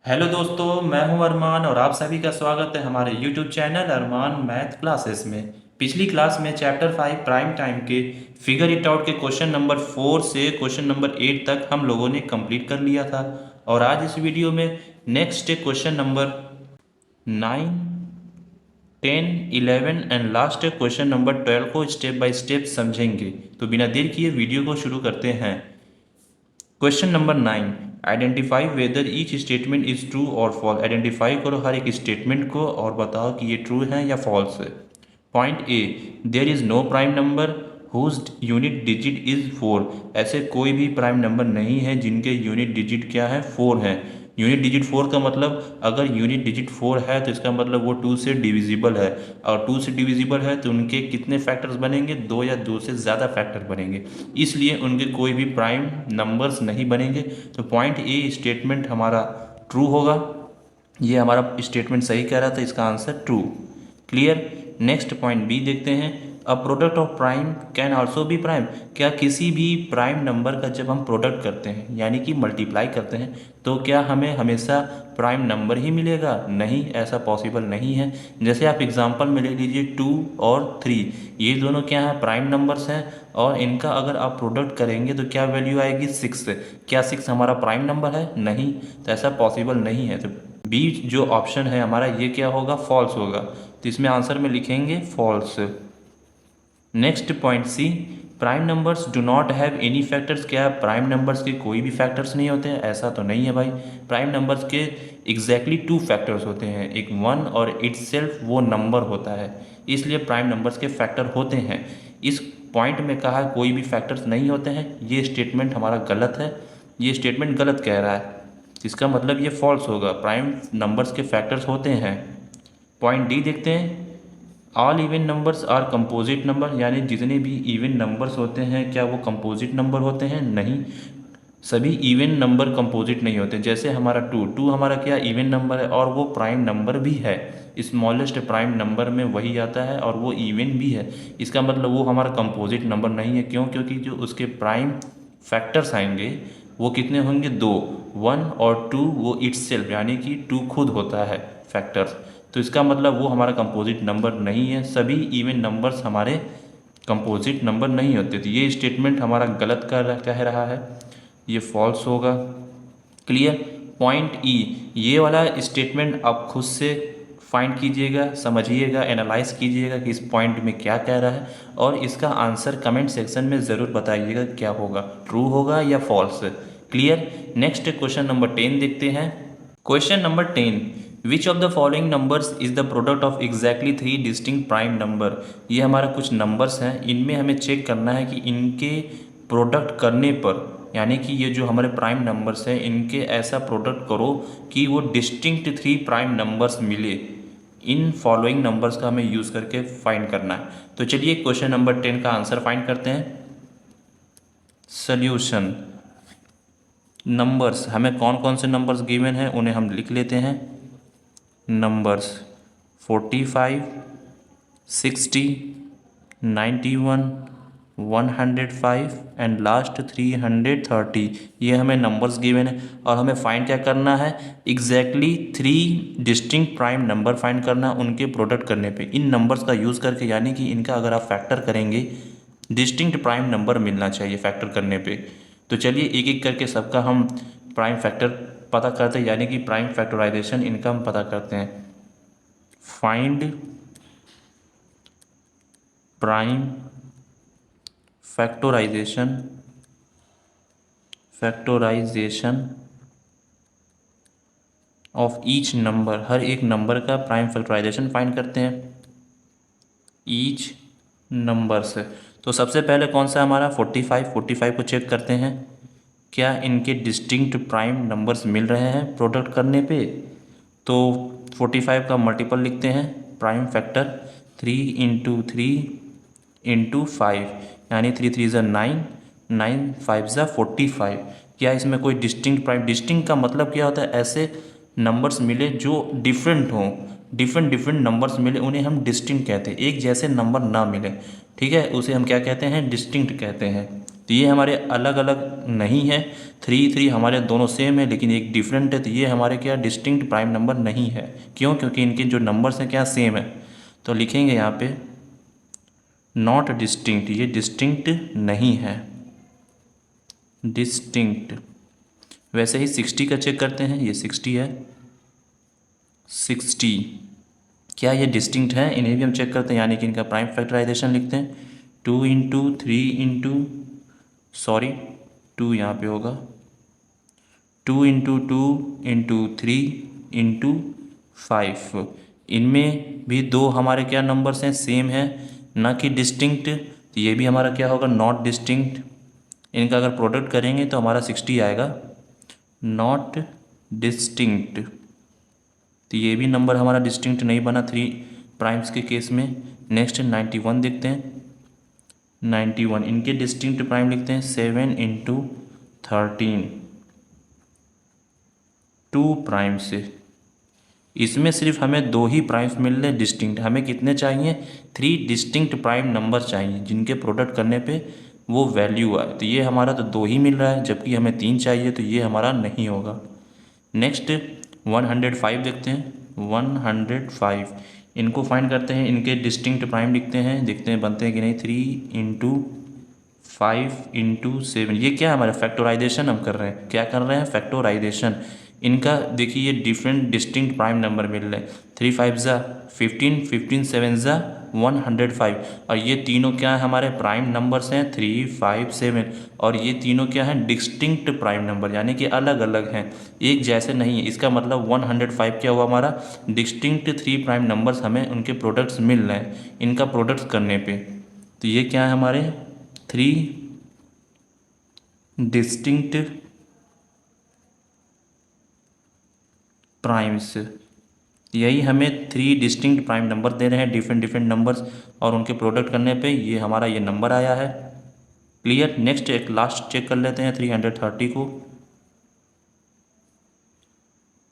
Hello दोस्तों, मैं हूं अरमान और आप सभी का स्वागत है हमारे यूट्यूब चैनल अरमान मैथ क्लासेस में। पिछली क्लास में चैप्टर 5 प्राइम टाइम के फिगर इट आउट के क्वेश्चन नंबर 4 से क्वेश्चन नंबर 8 तक हम लोगों ने कंप्लीट कर लिया था। और आज इस वीडियो में next question number 9, 10, 11 and last question number 12 को स्टेप बाय स्टेप समझेंगे। तो बिना देर किए वीडियो को शुरू करते हैं। Question number 9, identify whether each statement is true और फॉल्स। आइडेंटिफाई करो हर एक स्टेटमेंट को और बताओ कि ये ट्रू है या फॉल्स है। Point A, there is no prime number whose unit digit is 4। ऐसे कोई भी प्राइम नंबर नहीं है जिनके यूनिट डिजिट क्या है, 4 है। यूनिट डिजिट 4 का मतलब, अगर यूनिट डिजिट 4 है तो इसका मतलब वो 2 से डिविजिबल है। और 2 से डिविजिबल है तो उनके कितने फैक्टर्स बनेंगे, 2 या 2 से ज़्यादा फैक्टर बनेंगे, इसलिए उनके कोई भी प्राइम नंबर्स नहीं बनेंगे। तो पॉइंट ए स्टेटमेंट हमारा ट्रू होगा। ये हमारा स्टेटमेंट सही कह रहा था, इसका answer true. Clear. Next point B देखते हैं। A product of prime can also be prime. क्या किसी भी प्राइम नंबर का जब हम प्रोडक्ट करते हैं यानी कि मल्टीप्लाई करते हैं तो क्या हमें हमेशा प्राइम नंबर ही मिलेगा? नहीं, ऐसा पॉसिबल नहीं है। जैसे आप एग्जांपल में ले लीजिए 2 और 3, ये दोनों क्या है, प्राइम नंबर्स हैं। और इनका अगर आप प्रोडक्ट करेंगे तो क्या वैल्यू आएगी, 6। क्या 6 हमारा प्राइम नंबर है? नहीं, तो ऐसा पॉसिबल नहीं है। तो बी जो ऑप्शन है हमारा, ये क्या होगा, फॉल्स होगा। तो इसमें आंसर में लिखेंगे false. Next point C, prime numbers do not have any factors. क्या प्राइम नंबर्स के कोई भी फैक्टर्स नहीं होते हैं? ऐसा तो नहीं है भाई। प्राइम नंबर्स के एग्जैक्टली 2 फैक्टर्स होते हैं, एक 1 और इटसेल्फ वो नंबर होता है, इसलिए प्राइम नंबर्स के फैक्टर होते हैं। इस पॉइंट में कहा कोई भी फैक्टर्स नहीं होते हैं, ये स्टेटमेंट हमारा गलत है। ये स्टेटमेंट गलत कह रहा है, इसका मतलब ये फॉल्स होगा, प्राइम नंबर्स के फैक्टर्स होते हैं। पॉइंट डी देखते हैं। All even numbers are composite number, यानी जितने भी इवन नंबर्स होते हैं क्या वो कंपोजिट नंबर होते हैं? नहीं, सभी इवन नंबर कंपोजिट नहीं होते। जैसे हमारा 2 हमारा क्या इवन नंबर है और वो प्राइम नंबर भी है, स्मॉलेस्ट प्राइम नंबर में वही आता है और वो इवन भी है। इसका मतलब वो हमारा कंपोजिट नंबर नहीं है। क्यों? क्योंकि जो उसके प्राइम फैक्टर्स आएंगे वो कितने होंगे, 2, 1 और 2, वो इटसेल्फ यानी कि 2 खुद होता है फैक्टर्स। तो इसका मतलब वो हमारा कंपोजिट नंबर नहीं है, सभी इवन नंबर्स हमारे कंपोजिट नंबर नहीं होते। तो ये स्टेटमेंट हमारा गलत कह रहा है, ये फॉल्स होगा। क्लियर। पॉइंट ई, ये वाला स्टेटमेंट आप खुद से फाइंड कीजिएगा, समझिएगा, एनालाइज कीजिएगा कि इस पॉइंट में क्या कह रहा है, और इसका आंसर कमेंट सेक्शन में ज़रूर बताइएगा क्या होगा, ट्रू होगा या false. Clear. Next question number 10 देखते हैं। Question number 10, which of the following numbers is the product of exactly 3 distinct prime number. ये हमारा कुछ नंबर्स हैं, इनमें हमें चेक करना है कि इनके प्रोडक्ट करने पर, यानी कि ये जो हमारे प्राइम नंबर्स हैं इनके ऐसा प्रोडक्ट करो कि वो डिस्टिंक्ट 3 प्राइम नंबर्स मिले। इन फॉलोइंग नंबर्स का हमें यूज़ करके फाइंड करना है। तो चलिए क्वेश्चन नंबर 10 का आंसर फाइंड करते हैं। सॉल्यूशन। नंबर्स, हमें कौन कौन से नंबर्स गिवन हैं उन्हें हम लिख लेते हैं। नंबर्स 45, 60, 91, 105 एंड लास्ट 330, ये हमें नंबर्स गिवन है और हमें फाइंड क्या करना है, exactly 3 distinct prime number find करना है उनके प्रोडक्ट करने पे इन नंबर्स का यूज़ करके, यानी कि इनका अगर आप फैक्टर करेंगे डिस्टिंक्ट प्राइम नंबर मिलना चाहिए फैक्टर करने पे। तो चलिए एक एक करके सबका हम प्राइम फैक्टर पता करते हैं, यानी कि प्राइम फैक्टराइजेशन इनका हम पता करते हैं। Find prime factorization of each number, हर एक नंबर का प्राइम फैक्टराइजेशन फाइंड करते हैं ईच नंबर से। तो सबसे पहले कौन सा हमारा 45 को चेक करते हैं, क्या इनके डिस्टिंक्ट प्राइम नंबर्स मिल रहे हैं प्रोडक्ट करने पे। तो 45 का मल्टीपल लिखते हैं, प्राइम फैक्टर 3 इंटू 3 इंटू 5, यानी 3 3 ज़ा 9, 9 5 ज़ा 45। क्या इसमें कोई डिस्टिंक्ट प्राइम, डिस्टिंक्ट का मतलब क्या होता है, ऐसे नंबर्स मिले जो डिफरेंट हों, डिफरेंट डिफरेंट नंबर्स मिले उन्हें हम डिस्टिंक्ट कहते हैं। एक जैसे नंबर ना मिले, ठीक है, उसे हम क्या कहते हैं, डिस्टिंक्ट कहते हैं। तो ये हमारे अलग अलग नहीं है। 3 हमारे दोनों सेम है लेकिन एक डिफरेंट है, तो ये हमारे क्या डिस्टिंक्ट प्राइम नंबर नहीं है। क्यों? क्योंकि इनके जो नंबर्स हैं क्या सेम है। तो लिखेंगे यहाँ पे नॉट डिस्टिंक्ट, ये डिस्टिंक्ट नहीं है, डिस्टिंक्ट। वैसे ही 60 का चेक करते हैं, ये 60 है, 60 क्या ये डिस्टिंक्ट है? इन्हें भी हम चेक करते हैं, यानी कि इनका प्राइम फैक्टराइजेशन लिखते हैं। 2 यहाँ पे होगा, 2 × 2 × 3 × 5। इनमें भी दो हमारे क्या नंबर्स हैं, सेम है, ना कि डिस्टिंक्ट। तो ये भी हमारा क्या होगा, नॉट डिस्टिंक्ट। इनका अगर प्रोडक्ट करेंगे तो हमारा 60 आएगा, नॉट डिस्टिंक्ट। तो ये भी नंबर हमारा डिस्टिंक्ट नहीं बना 3 प्राइम्स के केस में। नेक्स्ट 91 देखते हैं। 91 इनके डिस्टिंक्ट प्राइम लिखते हैं, 7 × 13, 2 प्राइम से। इसमें सिर्फ हमें 2 ही प्राइम्स मिल रहे डिस्टिंक्ट। हमें कितने चाहिए? 3 डिस्टिंक्ट प्राइम नंबर चाहिए जिनके प्रोडक्ट करने पे वो वैल्यू आए। तो ये हमारा तो 2 ही मिल रहा है, जबकि हमें 3 चाहिए, तो ये हमारा नहीं होगा। नेक्स्ट 105 देखते हैं। 105 इनको फाइंड करते हैं, इनके डिस्टिंक्ट प्राइम लिखते हैं, देखते हैं बनते हैं कि नहीं। 3 × 5 × 7, ये क्या है हमारा फैक्टराइजेशन हम कर रहे हैं। क्या कर रहे हैं? फैक्टराइजेशन। इनका देखिए ये डिफरेंट डिस्टिंक्ट प्राइम नंबर मिल रहे हैं। 3 × 5 = 15, 15 × 7 = 105। और ये तीनों क्या है हमारे प्राइम नंबर्स हैं, 3, 5, 7। और ये तीनों क्या हैं, डिस्टिंक्ट प्राइम नंबर, यानी कि अलग अलग हैं, एक जैसे नहीं है। इसका मतलब 105 क्या हुआ हमारा, डिस्टिंक्ट 3 प्राइम नंबर्स हमें उनके प्रोडक्ट्स मिल रहे हैं इनका प्रोडक्ट्स करने पे। तो ये क्या है हमारे 3 डिस्टिंक्ट प्राइम्स। यही हमें 3 डिस्टिंक्ट प्राइम नंबर दे रहे हैं, डिफरेंट डिफरेंट नंबर्स, और उनके प्रोडक्ट करने पे ये हमारा ये नंबर आया है। क्लियर। नेक्स्ट एक लास्ट चेक कर लेते हैं 330 को।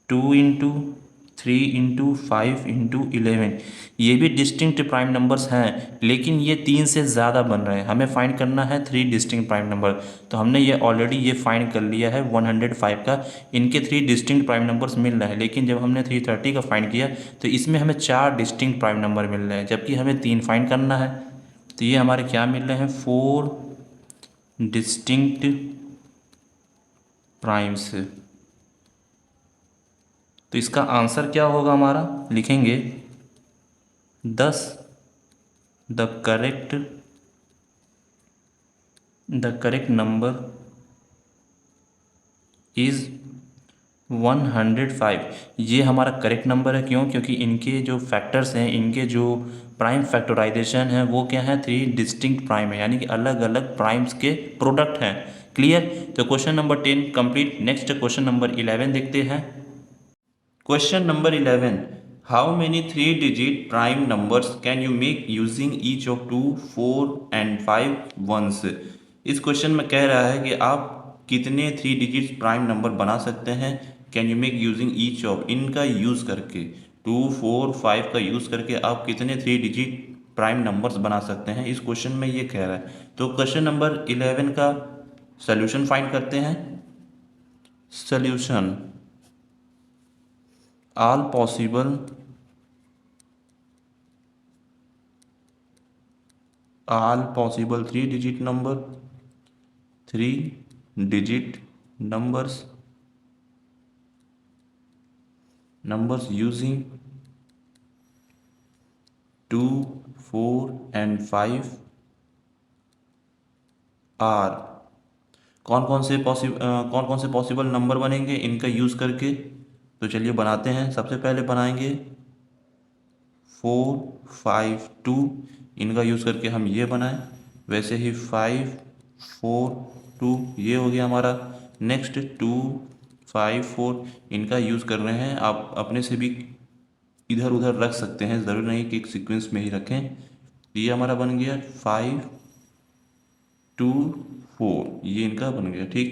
2 × 3 × 5 × 11, ये भी डिस्टिंक्ट प्राइम नंबर्स हैं, लेकिन ये 3 से ज़्यादा बन रहे हैं। हमें फाइंड करना है 3 डिस्टिंक्ट प्राइम नंबर। तो हमने ये ऑलरेडी ये फाइंड कर लिया है 105 का, इनके 3 डिस्टिंक्ट प्राइम नंबर्स मिल रहे हैं। लेकिन जब हमने 330 का फाइंड किया तो इसमें हमें 4 डिस्टिंक्ट प्राइम नंबर मिल रहे हैं, जबकि हमें 3 फाइंड करना है। तो ये हमारे क्या मिल रहे हैं, 4 डिस्टिंक्ट प्राइम्स। तो इसका आंसर क्या होगा हमारा, लिखेंगे 10 द करेक्ट नंबर इज़ 105। ये हमारा करेक्ट नंबर है। क्यों? क्योंकि इनके जो फैक्टर्स हैं, इनके जो प्राइम फैक्टराइजेशन है वो क्या है, 3 डिस्टिंक्ट प्राइम है, यानी कि अलग अलग प्राइम्स के प्रोडक्ट हैं। क्लियर। तो question number 10 complete. Next question number 11 देखते हैं। Question number 11, how many 3 digit prime numbers can you make using each of 2, 4 and 5 once. इस क्वेश्चन में कह रहा है कि आप कितने 3 डिजिट प्राइम नंबर बना सकते हैं, can you make using each of, इनका यूज़ करके 2, 4, 5 का यूज़ करके आप कितने 3 डिजिट प्राइम नंबर्स बना सकते हैं। इस क्वेश्चन में ये कह रहा है। तो क्वेश्चन नंबर 11 का सोल्यूशन फाइंड करते हैं। Solution, all possible 3 digit numbers using 2, 4 and 5 are, कौन कौन से पॉसिबल नंबर बनेंगे इनका यूज़ करके। तो चलिए बनाते हैं। सबसे पहले बनाएंगे 4, 5, 2, इनका यूज़ करके हम ये बनाएं। वैसे ही 5, 4, 2 ये हो गया हमारा। नेक्स्ट 2, 5, 4 इनका यूज़ कर रहे हैं। आप अपने से भी इधर उधर रख सकते हैं, ज़रूरी नहीं कि एक सीक्वेंस में ही रखें। ये हमारा बन गया 5, 2, 4, ये इनका बन गया। ठीक।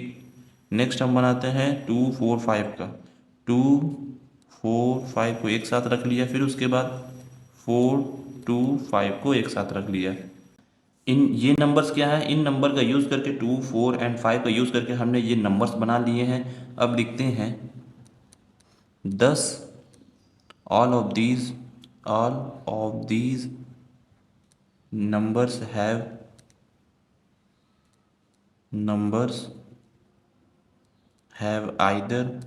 नेक्स्ट हम बनाते हैं 2, 4, 5 का। 2, 4, 5 को एक साथ रख लिया, फिर उसके बाद 4, 2, 5 को एक साथ रख लिया। ये नंबर्स क्या है, इन नंबर का यूज़ करके 2, 4 एंड 5 का यूज़ करके हमने ये नंबर्स बना लिए हैं। अब लिखते हैं 10 all of these numbers have either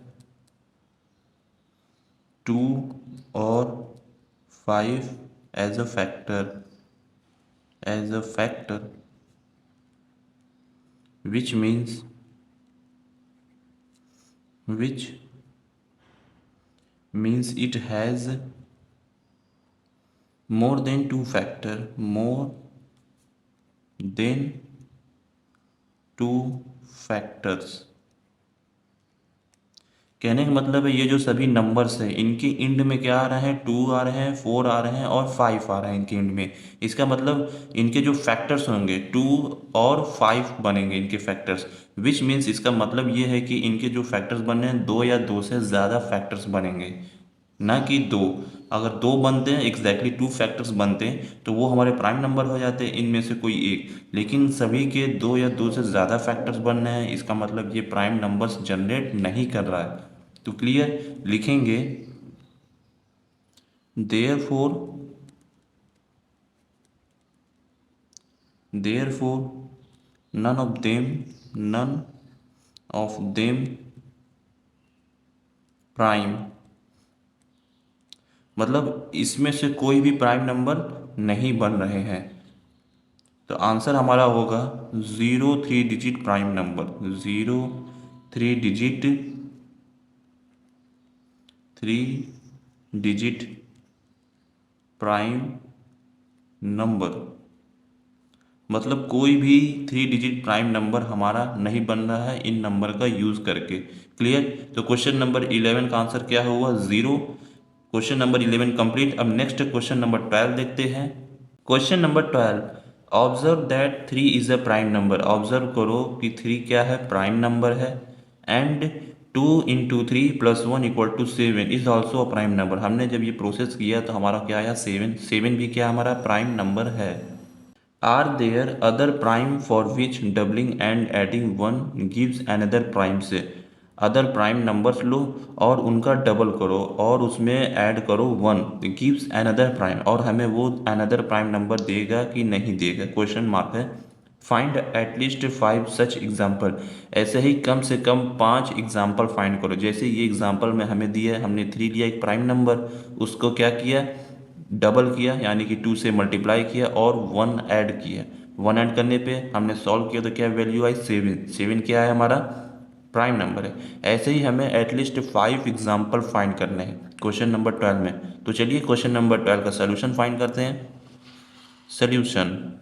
2 or 5 as a factor, which means it has more than two factors। कहने का मतलब है ये जो सभी नंबर्स हैं इनके इंड में क्या आ रहे हैं, 2 आ रहे हैं, 4 आ रहे हैं और 5 आ रहे हैं इनके इंड में। इसका मतलब इनके जो फैक्टर्स होंगे 2 और 5 बनेंगे इनके फैक्टर्स। विच मीन्स इसका मतलब ये है कि इनके जो फैक्टर्स बने हैं 2 या 2 से ज़्यादा फैक्टर्स बनेंगे, ना कि 2। अगर 2 बनते हैं, एग्जैक्टली 2 फैक्टर्स बनते हैं तो वो हमारे प्राइम नंबर हो जाते हैं इनमें से कोई एक। लेकिन सभी के 2 या 2 से ज़्यादा फैक्टर्स बन रहे हैं, इसका मतलब ये प्राइम नंबर्स जनरेट नहीं कर रहा है। तो क्लियर, लिखेंगे therefore none of them prime. मतलब इसमें से कोई भी प्राइम नंबर नहीं बन रहे हैं। तो आंसर हमारा होगा 3 digit prime number, 3 digit prime number. मतलब कोई भी 3 डिजिट प्राइम नंबर हमारा नहीं बन रहा है इन नंबर का यूज़ करके। क्लियर। तो क्वेश्चन नंबर 11 का आंसर क्या हुआ, 0। Question number 11 complete. अब नेक्स्ट क्वेश्चन नंबर 12 देखते हैं। Question number 12, observe that 3 is a prime number. Observe करो कि 3 क्या है, प्राइम नंबर है। And 2 into 3 plus 1 equal to 7 is also a prime number. हमने जब ये प्रोसेस किया तो हमारा क्या आया, 7। 7 भी क्या हमारा प्राइम नंबर है। Are there other prime for which doubling and adding 1 gives another prime से। अदर प्राइम नंबर्स लो और उनका डबल करो और उसमें ऐड करो 1, गिव्स अनदर प्राइम, और हमें वो अनदर प्राइम नंबर देगा कि नहीं देगा, क्वेश्चन मार्क है। Find at least 5 such example. ऐसे ही कम से कम 5 एग्जाम्पल फाइंड करो। जैसे ये एग्जाम्पल में हमें दिया है, हमने 3 लिया एक प्राइम नंबर, उसको क्या किया, डबल किया यानी कि 2 से मल्टीप्लाई किया और 1 ऐड किया। 1 ऐड करने पे हमने सॉल्व किया तो क्या वैल्यू आई, 7। 7 क्या है हमारा, प्राइम नंबर है। ऐसे ही हमें एटलीस्ट 5 एग्जाम्पल फाइंड करने हैं क्वेश्चन नंबर 12 में। तो चलिए क्वेश्चन नंबर 12 का सोल्यूशन फाइंड करते हैं। Solution,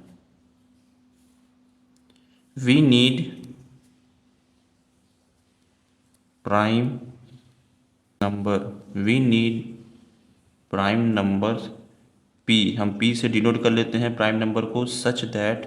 we need prime number, we need prime numbers p. हम पी से डिनोट कर लेते हैं प्राइम नंबर को, such that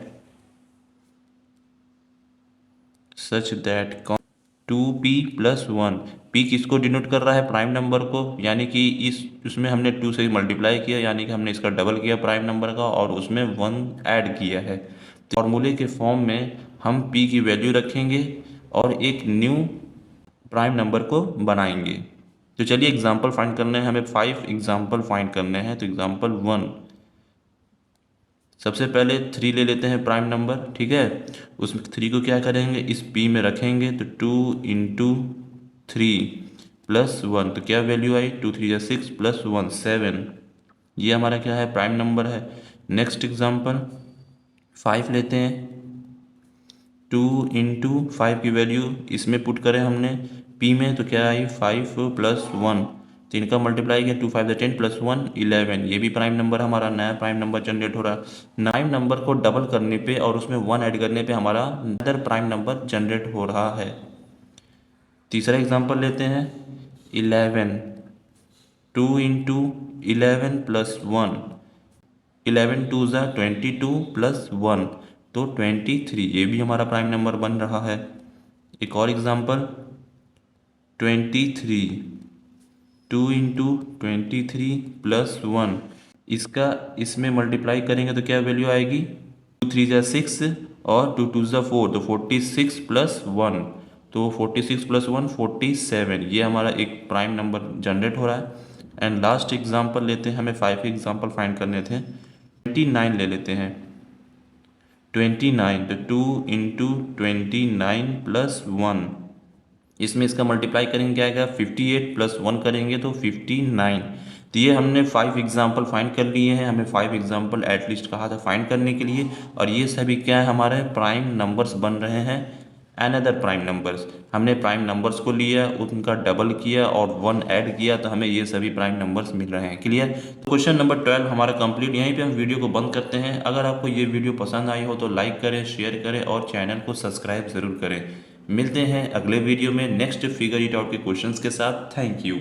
2p plus 1। p किसको डिनोट कर रहा है, प्राइम नंबर को, यानी कि उसमें हमने 2 से मल्टीप्लाई किया यानी कि हमने इसका डबल किया प्राइम नंबर का और उसमें 1 ऐड किया है। तो फॉर्मूले के फॉर्म में हम p की वैल्यू रखेंगे और एक न्यू प्राइम नंबर को बनाएंगे। तो चलिए एग्जाम्पल फाइंड करने हैं, हमें 5 एग्जाम्पल फाइंड करने हैं। तो एग्जाम्पल 1, सबसे पहले 3 ले लेते हैं प्राइम नंबर, ठीक है। उस 3 को क्या करेंगे, इस p में रखेंगे तो 2 इंटू 3 प्लस 1, तो क्या वैल्यू आई, 2 3 या 6 प्लस 1 7। ये हमारा क्या है, प्राइम नंबर है। नेक्स्ट एग्जाम्पल 5 लेते हैं। 2 इंटू 5 की वैल्यू इसमें पुट करें हमने p में तो क्या आई, 5 प्लस 1, तो इनका मल्टीप्लाई किया, 2 5 10 प्लस 1 11। ये भी प्राइम नंबर हमारा, नया प्राइम नंबर जनरेट हो रहा है। प्राइम नंबर को डबल करने पे और उसमें 1 ऐड करने पे हमारा अदर प्राइम नंबर जनरेट हो रहा है। तीसरा एग्जांपल लेते हैं 11। 2 इंटू 11 प्लस 1, 11 टू ज़ा 22 प्लस 1 तो 23। ये भी हमारा प्राइम नंबर बन रहा है। एक और एग्जांपल 23। 2 इंटू 23 प्लस 1, इसका इसमें मल्टीप्लाई करेंगे तो क्या वैल्यू आएगी, टू थ्री ज़ा सिक्स और टू टू ज़ा फोर, तो 46 प्लस वन, तो 46 प्लस वन 47, ये हमारा एक प्राइम नंबर जनरेट हो रहा है। एंड लास्ट एग्जांपल लेते हैं, हमें 5 एग्जांपल फाइंड करने थे। 29 ले लेते हैं। 29, तो 2 इंटू 29 प्लस वन, इसमें इसका मल्टीप्लाई करेंगे क्या आएगा, 58 प्लस वन करेंगे तो 59। तो ये हमने 5 एग्जाम्पल फाइंड कर लिए हैं, हमें 5 एग्जाम्पल एटलीस्ट कहा था फाइंड करने के लिए, और ये सभी क्या है, हमारे प्राइम नंबर्स बन रहे हैं। अनदर प्राइम नंबर्स, हमने प्राइम नंबर्स को लिया, उनका डबल किया और वन ऐड किया, तो हमें ये सभी प्राइम नंबर्स मिल रहे हैं। क्लियर। तो क्वेश्चन नंबर 12 हमारा कंप्लीट। यहीं पे हम वीडियो को बंद करते हैं। अगर आपको ये वीडियो पसंद आई हो तो लाइक करें, शेयर करें और चैनल को सब्सक्राइब ज़रूर करें। मिलते हैं अगले वीडियो में नेक्स्ट फिगर इट आउट के क्वेश्चंस के साथ। Thank you.